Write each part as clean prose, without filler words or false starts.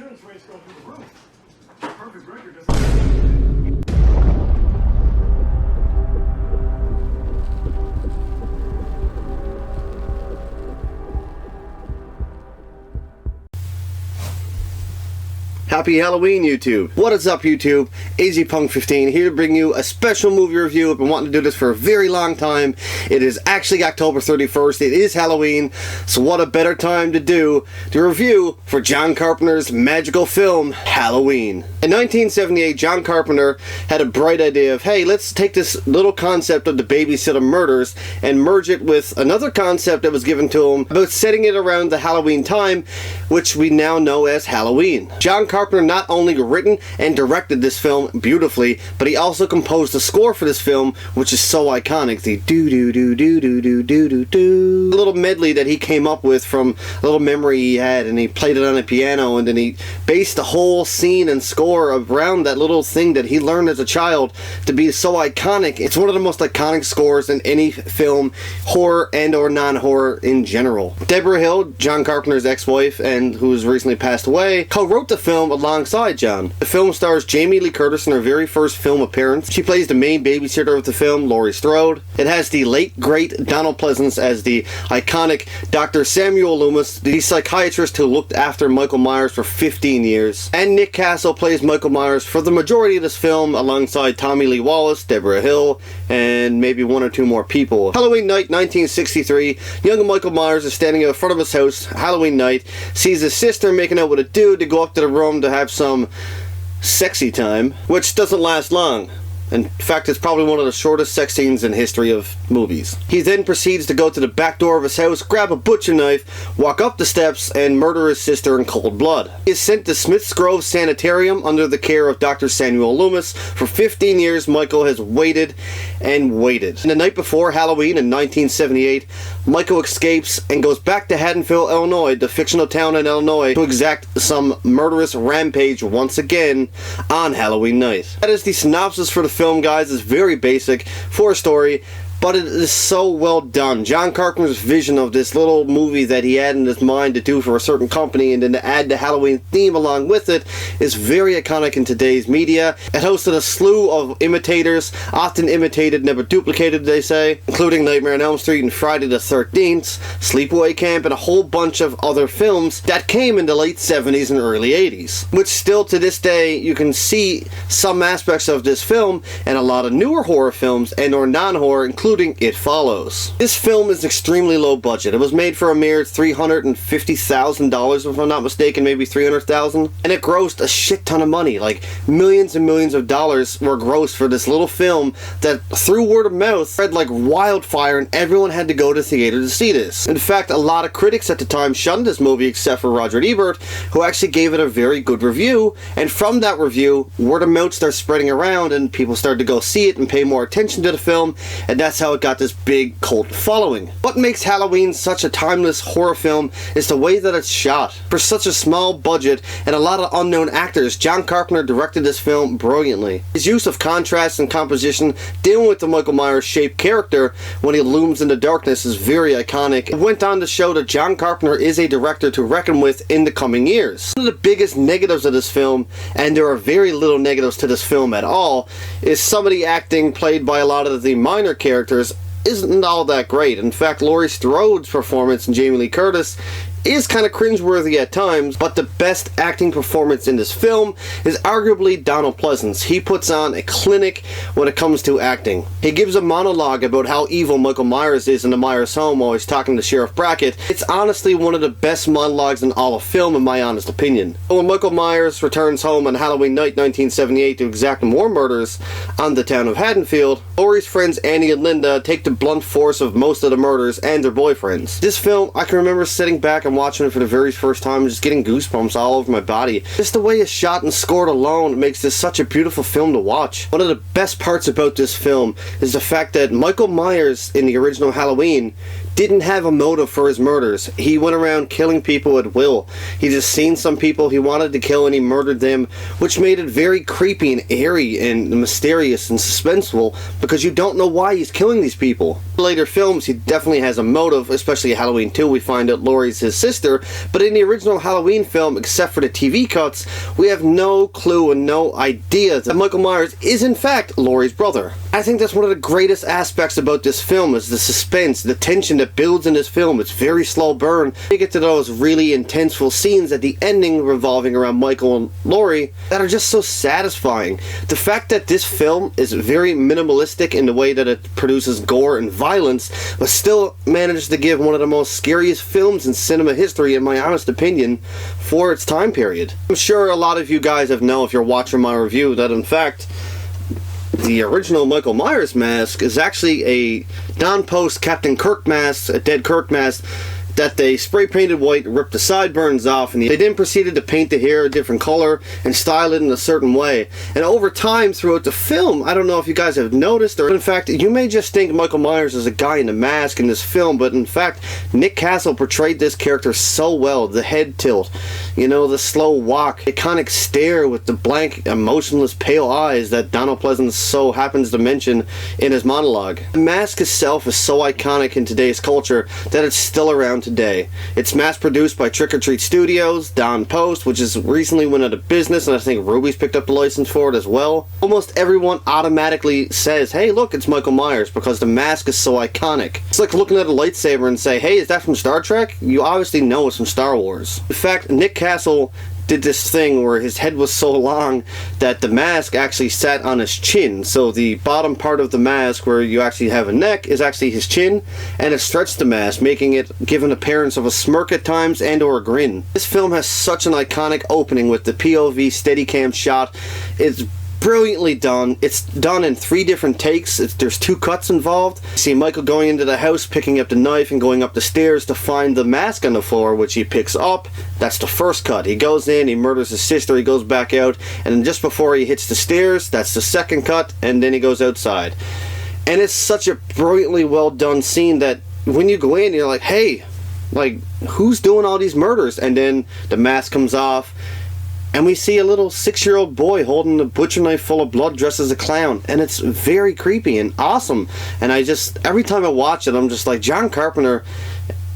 attendance rates go through the roof. Perfect record doesn't. Happy Halloween, YouTube. What is up, YouTube? AJPunk 15 here to bring you a special movie review. I've been wanting to do this for a very long time. It is actually October 31st. It is Halloween, so what a better time to do the review for John Carpenter's magical film, Halloween. In 1978, John Carpenter had a bright idea of, hey, let's take this little concept of the babysitter murders and merge it with another concept that was given to him about setting it around the Halloween time, which we now know as Halloween. John Carpenter not only written and directed this film beautifully, but he also composed the score for this film, which is so iconic. The do-do-do-do-do-do-do-do. A little medley that he came up with from a little memory he had, and he played it on a piano, and then he based the whole scene and score around that little thing that he learned as a child to be so iconic. It's one of the most iconic scores in any film, horror and or non-horror in general. Deborah Hill, John Carpenter's ex-wife, and who has recently passed away, co-wrote the film alongside John. The film stars Jamie Lee Curtis in her very first film appearance. She plays the main babysitter of the film, Laurie Strode. It has the late, great Donald Pleasance as the iconic Dr. Samuel Loomis, the psychiatrist who looked after Michael Myers for 15 years. And Nick Castle plays Michael Myers for the majority of this film alongside Tommy Lee Wallace, Deborah Hill, and maybe one or two more people. Halloween night 1963, young Michael Myers is standing in front of his house, Halloween night, sees his sister making out with a dude to go up to the room to have some sexy time, which doesn't last long. In fact, it's probably one of the shortest sex scenes in history of movies. He then proceeds to go to the back door of his house, grab a butcher knife, walk up the steps, and murder his sister in cold blood. He is sent to Smith's Grove Sanitarium under the care of Dr. Samuel Loomis. For 15 years, Michael has waited and waited. And the night before Halloween in 1978, Michael escapes and goes back to Haddonfield, Illinois, the fictional town in Illinois, to exact some murderous rampage once again on Halloween night. That is the synopsis for the film, guys. Is very basic for a story, but it is so well done. John Carpenter's vision of this little movie that he had in his mind to do for a certain company and then to add the Halloween theme along with it is very iconic in today's media. It hosted a slew of imitators, often imitated, never duplicated, they say, including Nightmare on Elm Street and Friday the 13th, Sleepaway Camp, and a whole bunch of other films that came in the late 70s and early 80s, which still to this day you can see some aspects of this film and a lot of newer horror films and or non-horror, including It Follows. This film is extremely low budget. It was made for a mere $350,000, if I'm not mistaken, maybe $300,000, and it grossed a shit ton of money. Like millions and millions of dollars were grossed for this little film that, through word of mouth, spread like wildfire, and everyone had to go to theater to see this. In fact, a lot of critics at the time shunned this movie except for Roger Ebert, who actually gave it a very good review, and from that review, word of mouth started spreading around and people started to go see it and pay more attention to the film, and that's how it got this big cult following. What makes Halloween such a timeless horror film is the way that it's shot. For such a small budget and a lot of unknown actors, John Carpenter directed this film brilliantly. His use of contrast and composition dealing with the Michael Myers shaped character when he looms in the darkness is very iconic. It went on to show that John Carpenter is a director to reckon with in the coming years. One of the biggest negatives of this film, and there are very little negatives to this film at all, is some of the acting played by a lot of the minor characters isn't all that great. In fact, Laurie Strode's performance and Jamie Lee Curtis is kind of cringeworthy at times, but the best acting performance in this film is arguably Donald Pleasance. He puts on a clinic when it comes to acting. He gives a monologue about how evil Michael Myers is in the Myers home while he's talking to Sheriff Brackett. It's honestly one of the best monologues in all of film, in my honest opinion. When Michael Myers returns home on Halloween night 1978 to exact more murders on the town of Haddonfield, Laurie's friends Annie and Linda take the blunt force of most of the murders and their boyfriends. This film, I can remember sitting back and watching it for the very first time, just getting goosebumps all over my body. Just the way it's shot and scored alone makes this such a beautiful film to watch. One of the best parts about this film is the fact that Michael Myers in the original Halloween didn't have a motive for his murders. He went around killing people at will. He just seen some people he wanted to kill and he murdered them, which made it very creepy and eerie and mysterious and suspenseful because you don't know why he's killing these people. In later films, he definitely has a motive, especially Halloween 2, we find out Laurie's his sister, but in the original Halloween film, except for the TV cuts, we have no clue and no idea that Michael Myers is in fact Laurie's brother. I think that's one of the greatest aspects about this film is the suspense, the tension that builds in this film. It's very slow burn. You get to those really intenseful scenes at the ending revolving around Michael and Laurie that are just so satisfying. The fact that this film is very minimalistic in the way that it produces gore and violence, but still manages to give one of the most scariest films in cinema history, in my honest opinion, for its time period. I'm sure a lot of you guys have known if you're watching my review that in fact the original Michael Myers mask is actually a Don Post Captain Kirk mask, a dead Kirk mask, that they spray painted white, ripped the sideburns off, and they then proceeded to paint the hair a different color and style it in a certain way. And over time throughout the film, I don't know if you guys have noticed, or in fact, you may just think Michael Myers is a guy in a mask in this film, but in fact, Nick Castle portrayed this character so well. The head tilt, you know, the slow walk, the iconic stare with the blank, emotionless, pale eyes that Donald Pleasence so happens to mention in his monologue. The mask itself is so iconic in today's culture that it's still around today. It's mass-produced by Trick or Treat Studios, Don Post, which is recently went out of business, and I think Ruby's picked up the license for it as well. Almost everyone automatically says, hey look, it's Michael Myers, because the mask is so iconic. It's like looking at a lightsaber and say, hey, is that from Star Trek? You obviously know it's from Star Wars. In fact, Nick Castle did this thing where his head was so long that the mask actually sat on his chin. So the bottom part of the mask where you actually have a neck is actually his chin, and it stretched the mask, making it give an appearance of a smirk at times and or a grin. This film has such an iconic opening with the POV Steadicam shot. It's brilliantly done. It's done in 3 different takes. There's 2 cuts involved. You see Michael going into the house, picking up the knife and going up the stairs to find the mask on the floor, which he picks up. That's the first cut. He goes in, he murders his sister, he goes back out, and then just before he hits the stairs, that's the second cut, and then he goes outside. And it's such a brilliantly well done scene that when you go in, you're like, hey, like, who's doing all these murders? And then the mask comes off, and we see a little 6-year-old boy holding a butcher knife full of blood dressed as a clown. And it's very creepy and awesome. And every time I watch it, I'm just like, John Carpenter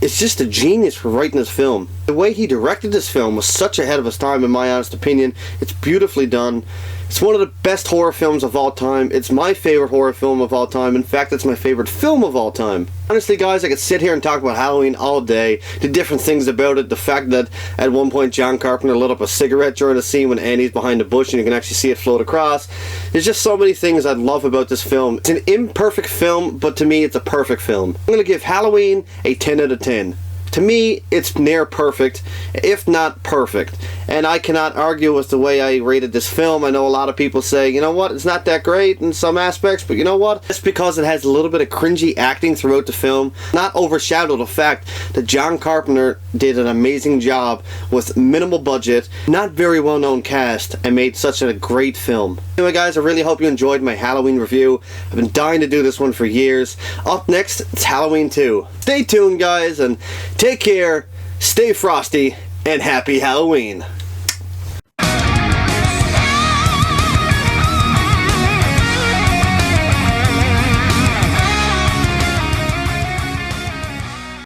is just a genius for writing this film. The way he directed this film was such ahead of his time, in my honest opinion. It's beautifully done. It's one of the best horror films of all time. It's my favorite horror film of all time. In fact, it's my favorite film of all time. Honestly, guys, I could sit here and talk about Halloween all day, the different things about it, the fact that at one point John Carpenter lit up a cigarette during a scene when Annie's behind a bush and you can actually see it float across. There's just so many things I love about this film. It's an imperfect film, but to me, it's a perfect film. I'm going to give Halloween a 10 out of 10. To me, it's near perfect, if not perfect. And I cannot argue with the way I rated this film. I know a lot of people say, you know what, it's not that great in some aspects, but you know what? Just because it has a little bit of cringy acting throughout the film, not overshadow the fact that John Carpenter did an amazing job with minimal budget, not very well-known cast, and made such a great film. Anyway, guys, I really hope you enjoyed my Halloween review. I've been dying to do this one for years. Up next, it's Halloween 2. Stay tuned, guys, and take care, stay frosty, and happy Halloween.